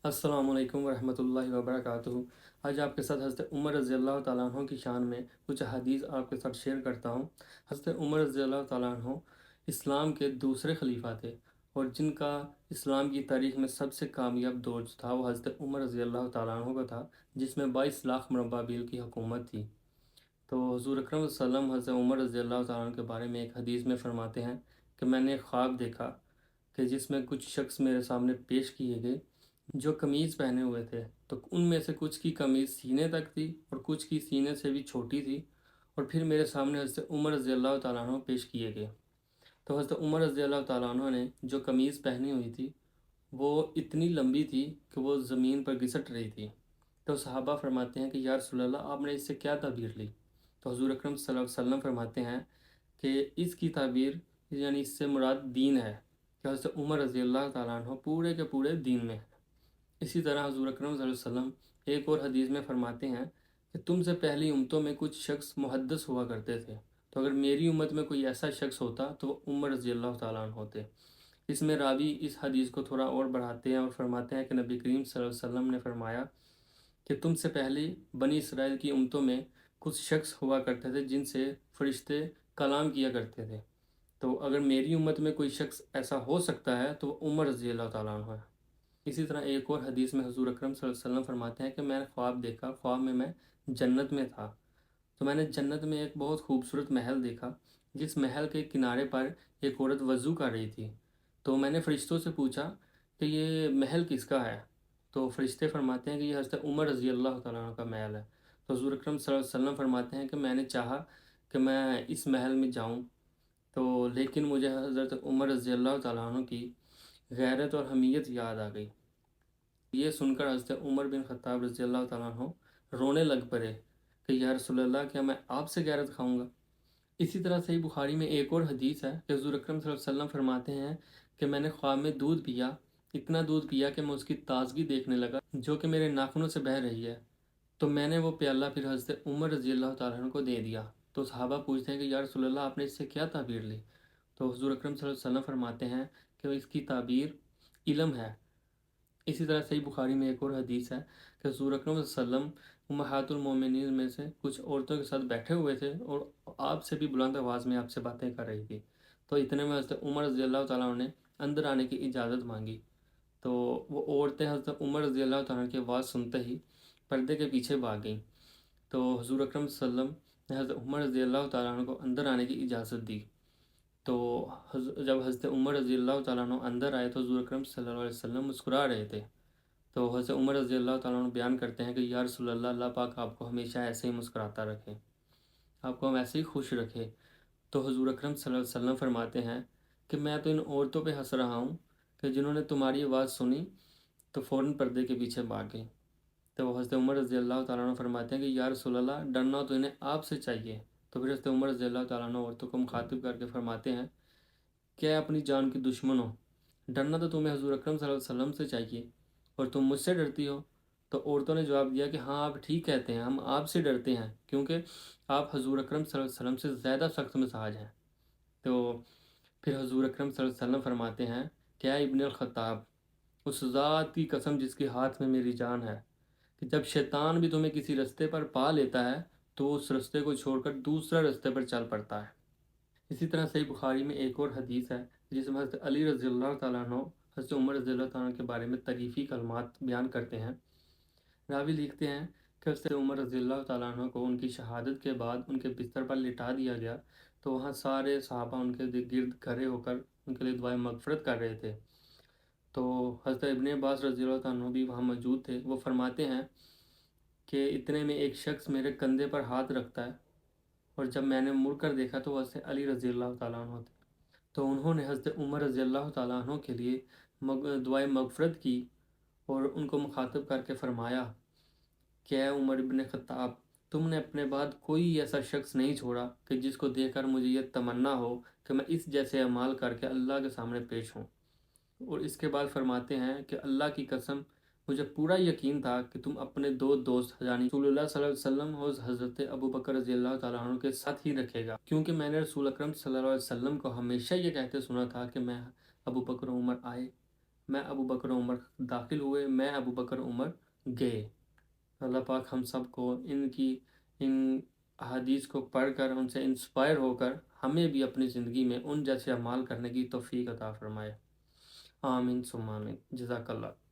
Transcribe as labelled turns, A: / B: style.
A: अस्सलामुअलैकुम वरहमतुल्लाहि वबरकातुहू। आज आपके साथ हज़रत उमर रज़ी अल्लाह तआला अन्हो की शान में कुछ हदीस आपके साथ शेयर करता हूँ। हज़रत उमर रज़ी अल्लाह तआला अन्हो इस्लाम के दूसरे खलीफा थे और जिनका इस्लाम की तारीख़ में सबसे कामयाब दौर जो था वो हज़रत उमर रज़ी अल्लाह तआला अन्हो का था, जिसमें 22 लाख मुरब्बा मील की हुकूमत थी। तो हुज़ूर अकरम सल्लल्लाहु अलैहि वसल्लम हज़रत उमर रज़ी अल्लाह तआला अन्हो के बारे में एक हदीस में फ़रमाते हैं कि मैंने एक ख्वाब देखा कि जिसमें कुछ शख्स मेरे सामने पेश किए गए जो कमीज़ पहने हुए थे। तो उनमें से कुछ की कमीज़ सीने तक थी और कुछ की सीने से भी छोटी थी। और फिर मेरे सामने हज़रत उमर रज़ी अल्लाह तआला अन्हो पेश किए गए। तो हज़रत उमर रज़ी अल्लाह तआला अन्हो ने जो कमीज़ पहनी हुई थी वो इतनी लंबी थी कि वो ज़मीन पर घिसट रही थी। तो सहाबा फरमाते हैं कि या रसूल अल्लाह, आपने इससे क्या ताबीर ली? तो हुज़ूर अकरम सल्लल्लाहु अलैहि वसल्लम फरमाते हैं कि इसकी ताबीर यानी इससे मुराद दीन है कि हज़रत उमर रज़ी अल्लाह तआला अन्हो पूरे के पूरे दीन में है। इसी तरह हुज़ूर अकरम सल्लल्लाहु अलैहि वसल्लम एक और हदीस में फरमाते हैं कि तुमसे पहली उम्मतों में कुछ शख्स मुहद्दिस हुआ करते थे, तो अगर मेरी उम्मत में कोई ऐसा शख्स होता तो वो उमर रज़ी अल्लाह तआला अन्हु होते। इसमें रावी इस हदीस को थोड़ा और बढ़ाते हैं और फरमाते हैं कि नबी करीम सल्लल्लाहु अलैहि वसल्लम ने फरमाया कि तुमसे पहले बनी इसराइल की उम्मतों में कुछ शख्स हुआ करते थे जिनसे फरिश्ते कलाम किया करते थे, तो अगर मेरी उम्मत में कोई शख्स ऐसा हो सकता है तो वो उमर रज़ी अल्लाह तआला अन्हु है। इसी तरह एक और हदीस में हुज़ूर अकरम सल्लल्लाहु अलैहि वसल्लम फरमाते हैं कि मैंने ख्वाब देखा, ख्वाब में मैं जन्नत में था। तो मैंने जन्नत में एक बहुत खूबसूरत महल देखा, जिस महल के किनारे पर एक औरत वज़ू कर रही थी। तो मैंने फ़रिश्तों से पूछा कि ये महल किसका है? तो फ़रिश्ते फरमाते हैं कि ये हज़रत उमर रज़ी अल्लाह तआला अन्हु का महल है। तो हुज़ूर अकरम सल्लल्लाहु अलैहि वसल्लम फरमाते हैं कि मैंने चाहा कि मैं इस महल में जाऊँ, तो लेकिन मुझे हज़रत उमर रज़ी अल्लाह तआला अन्हु की गैरत और हमीयत याद आ गई। ये सुनकर हज़रत उमर बिन ख़त्ताब रज़ी अल्लाह तआला अन्हु रोने लग पड़े कि या रसूल अल्लाह, क्या मैं आपसे गैरत खाऊंगा? इसी तरह सही बुखारी में एक और हदीस है कि हुज़ूर अकरम सल्लल्लाहु अलैहि वसल्लम फरमाते हैं कि मैंने ख्वाब में दूध पिया, इतना दूध पिया कि मैं उसकी ताज़गी देखने लगा जो कि मेरे नाखूनों से बह रही है। तो मैंने वो प्याला फिर हज़रत उमर रज़ी अल्लाह तआला अन्हु को दे दिया। तो सहाबा पूछते हैं कि या रसूल अल्लाह, आपने इससे क्या ताबीर ली? तो हुज़ूर अकरम सल्लल्लाहु अलैहि वसल्लम फरमाते हैं कि इसकी ताबीर इल्म है। इसी तरह सही बुखारी में एक और हदीस है कि हुज़ूर अकरम सल्लम उम्महातुल मोमिनीन में से कुछ औरतों के साथ बैठे हुए थे और आपसे भी बुलंद आवाज़ में आपसे बातें कर रही थी। तो इतने में हज़रत उमर रज़ी अल्लाह तआला अन्हु ने अंदर आने की इजाज़त मांगी। तो वो औरतें हज़रत उमर रज़ी अल्लाह तआला अन्हु की आवाज़ सुनते ही पर्दे के पीछे भाग गईं। तो हुज़ूर अकरम सल्लम ने हज़रत उमर रज़ी अल्लाह तआला अन्हु को अंदर आने की इजाज़त दी। तो जब हज़रत उमर रज़ी अल्लाह तआला अन्हु अंदर आए तो हुज़ूर अकरम सल्लल्लाहु अलैहि वसल्लम मुस्कुरा रहे थे। तो हज़रत उमर रज़ी अल्लाह तआला अन्हु बयान करते हैं कि या रसूल अल्लाह, अल्लाह पाक आपको हमेशा ऐसे ही मुस्कुराता रखे, आपको हम ऐसे ही खुश रखे। तो हुज़ूर अकरम सल्लल्लाहु अलैहि वसल्लम फरमाते हैं कि मैं तो इन औरतों पे हँस रहा हूँ कि जिन्होंने तुम्हारी आवाज़ सुनी तो फ़ौरन पर्दे के पीछे भाग गई। तो हज़रत उमर रज़ी अल्लाह तआला अन्हु फरमाते हैं कि या रसूल अल्लाह, डरना तो इन्हें आपसे चाहिए। तो फिर हज़रत उमर रज़ी अल्लाह तआला अन्हु औरतों को मुखातिब करके फरमाते हैं, क्या अपनी जान की दुश्मन हो? डरना तो तुम्हें हज़ूर अकरम सल्लल्लाहु अलैहि वसल्लम से चाहिए और तुम मुझसे डरती हो। तो औरतों ने जवाब दिया कि हाँ, आप ठीक कहते हैं, हम आपसे डरते हैं क्योंकि आप हज़ूर अकरम सल्लल्लाहु अलैहि वसल्लम से ज़्यादा सख्त मिजाज हैं। तो फिर हज़ूर अकरम सल्लल्लाहु अलैहि वसल्लम फरमाते हैं, क्या इब्न अल ख़त्ताब, उस ज़ात की कसम जिसके हाथ में मेरी जान है, कि जब शैतान भी तुम्हें किसी रास्ते पर पा लेता है तो उस रास्ते को छोड़कर दूसरा रास्ते पर चल पड़ता है। इसी तरह सही बुखारी में एक और हदीस है जिसमें हज़रत अली रज़ी अल्लाह तआला अन्हु हज़रत उमर रज़ी अल्लाह तआला अन्हु के बारे में तारीफ़ी कलमात बयान करते हैं। रावी लिखते हैं कि हज़रत उमर रज़ी अल्लाह तआला अन्हु को उनकी शहादत के बाद उनके बिस्तर पर लिटा दिया गया, तो वहाँ सारे सहाबा उनके गिर्द खड़े होकर उनके लिए दुआए मगफ़रत कर रहे थे। तो हज़रत इब्न अब्बास रज़ी अल्लाह तआला अन्हु भी वहाँ मौजूद थे। वो फरमाते हैं कि इतने में एक शख्स मेरे कंधे पर हाथ रखता है और जब मैंने मुड़ कर देखा तो हज़रत अली रज़ी अल्लाह तआला अन्हु थे। तो उन्होंने हज़रत उमर रज़ी अल्लाह तआला अन्हु के लिए दुआए मगफ़रत की और उनको मुखातिब करके फ़रमाया, क्या है उमर इब्न ख़त्ताब, तुमने अपने बाद कोई ऐसा शख्स नहीं छोड़ा कि जिसको देखकर मुझे ये तमन्ना हो कि मैं इस जैसे अमाल करके अल्लाह के सामने पेश हूँ। और इसके बाद फरमाते हैं कि अल्लाह की कसम, मुझे पूरा यकीन था कि तुम अपने दो दोस्त यानी रसूलुल्लाह सल्लल्लाहु अलैहि वसल्लम और हज़रत अबू बकर रज़ी अल्लाह तआला अन्हु के साथ ही रखेगा, क्योंकि मैंने रसूल अकरम सल्लल्लाहु अलैहि वसल्लम को हमेशा ये कहते सुना था कि मैं अबू बकर उमर आए, میں ابو بکر عمر داخل ہوئے، میں ابو بکر عمر گئے۔ اللہ پاک ہم سب کو ان احادیث کو پڑھ کر ان سے انسپائر ہو کر ہمیں بھی اپنی زندگی میں ان جیسے اعمال کرنے کی توفیق عطا فرمائے۔ آمین ثم آمین۔ جزاک اللہ۔